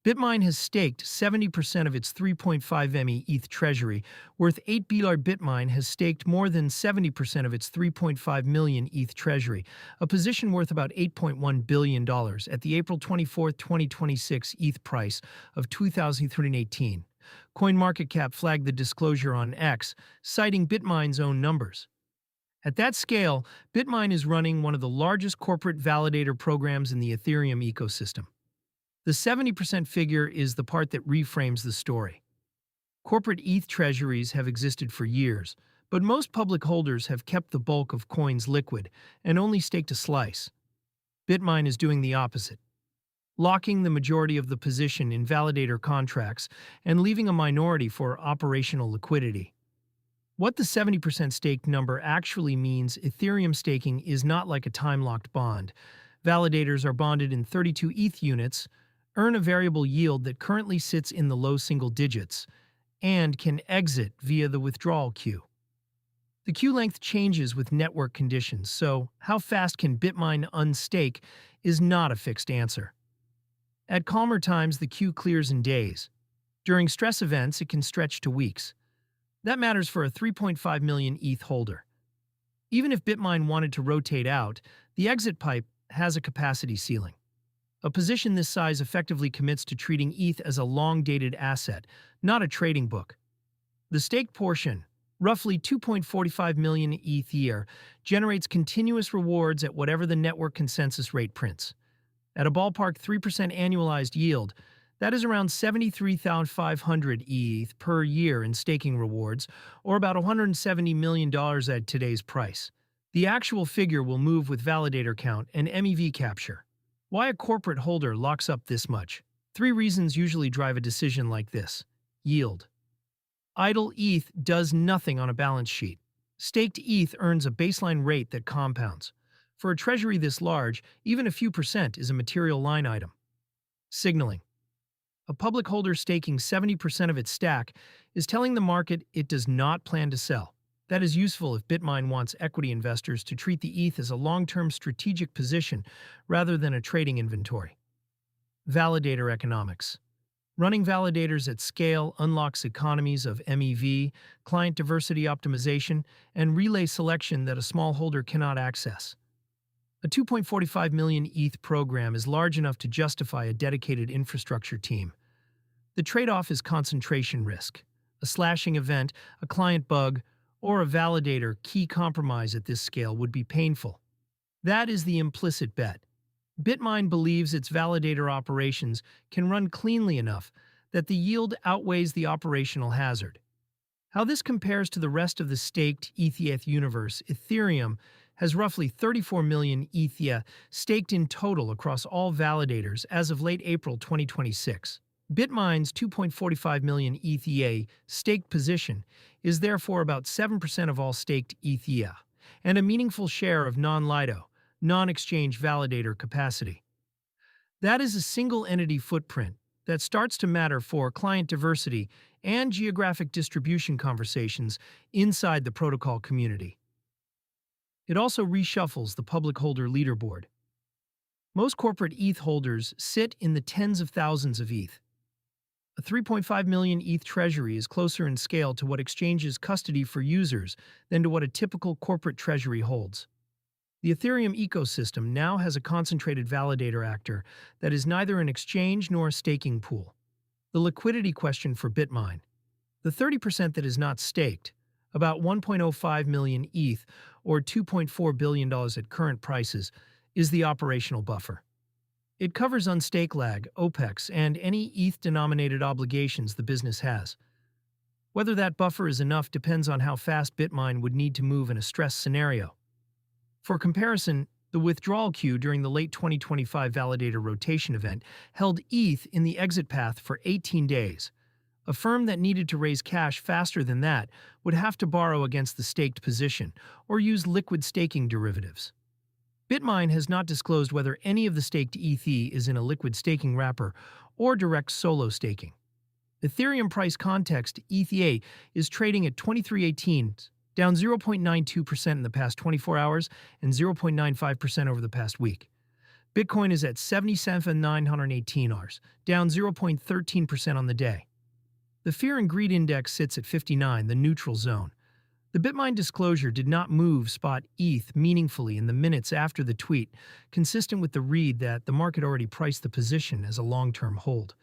Bitmine has staked 70% of its 3.5 ME ETH treasury, worth $8 billion. Bitmine has staked more than 70% of its 3.5 million ETH treasury, a position worth about $8.1 billion at the April 24, 2026 ETH price of 2,318. CoinMarketCap flagged the disclosure on X, citing Bitmine's own numbers. At that scale, Bitmine is running one of the largest corporate validator programs in the Ethereum ecosystem. The 70% figure is the part that reframes the story. Corporate ETH treasuries have existed for years, but most public holders have kept the bulk of coins liquid and only staked a slice. Bitmine is doing the opposite, locking the majority of the position in validator contracts and leaving a minority for operational liquidity. What the 70% stake number actually means: Ethereum staking is not like a time-locked bond. Validators are bonded in 32 ETH units, earn a variable yield that currently sits in the low single digits, and can exit via the withdrawal queue. The queue length changes with network conditions, so how fast can Bitmine unstake is not a fixed answer. At calmer times, the queue clears in days. During stress events, it can stretch to weeks. That matters for a 3.5 million ETH holder. Even if Bitmine wanted to rotate out, the exit pipe has a capacity ceiling. A position this size effectively commits to treating ETH as a long-dated asset, not a trading book. The staked portion, roughly 2.45 million ETH a year, generates continuous rewards at whatever the network consensus rate prints. At a ballpark 3% annualized yield, that is around 73,500 ETH per year in staking rewards, or about $170 million at today's price. The actual figure will move with validator count and MEV capture. Why a corporate holder locks up this much? 3 reasons usually drive a decision like this. Yield. Idle ETH does nothing on a balance sheet. Staked ETH earns a baseline rate that compounds. For a treasury this large, even a few percent is a material line item. Signaling. A public holder staking 70% of its stack is telling the market it does not plan to sell. That is useful if Bitmine wants equity investors to treat the ETH as a long-term strategic position rather than a trading inventory. Validator economics. Running validators at scale unlocks economies of MEV, client diversity optimization, and relay selection that a small holder cannot access. A 2.45 million ETH program is large enough to justify a dedicated infrastructure team. The trade-off is concentration risk. A slashing event, a client bug, or a validator key compromise at this scale would be painful. That is the implicit bet. Bitmine believes its validator operations can run cleanly enough that the yield outweighs the operational hazard. How this compares to the rest of the staked ETH universe: Ethereum has roughly 34 million ETH staked in total across all validators as of late April 2026. Bitmine's 2.45 million ETH staked position is therefore about 7% of all staked ETH, and a meaningful share of non-LIDO, non-exchange validator capacity. That is a single-entity footprint that starts to matter for client diversity and geographic distribution conversations inside the protocol community. It also reshuffles the public holder leaderboard. Most corporate ETH holders sit in the tens of thousands of ETH. A 3.5 million ETH treasury is closer in scale to what exchanges custody for users than to what a typical corporate treasury holds. The Ethereum ecosystem now has a concentrated validator actor that is neither an exchange nor a staking pool. The liquidity question for Bitmine. The 30% that is not staked, about 1.05 million ETH or $2.4 billion at current prices, is the operational buffer. It covers unstake lag, OPEX, and any ETH-denominated obligations the business has. Whether that buffer is enough depends on how fast Bitmine would need to move in a stress scenario. For comparison, the withdrawal queue during the late 2025 validator rotation event held ETH in the exit path for 18 days. A firm that needed to raise cash faster than that would have to borrow against the staked position or use liquid staking derivatives. Bitmine has not disclosed whether any of the staked ETH is in a liquid staking wrapper or direct solo staking. Ethereum price context: ETH is trading at 2318, down 0.92% in the past 24 hours and 0.95% over the past week. Bitcoin is at 77,918 Rs, down 0.13% on the day. The Fear and Greed Index sits at 59, the neutral zone. The Bitmine disclosure did not move spot ETH meaningfully in the minutes after the tweet, consistent with the read that the market already priced the position as a long-term hold.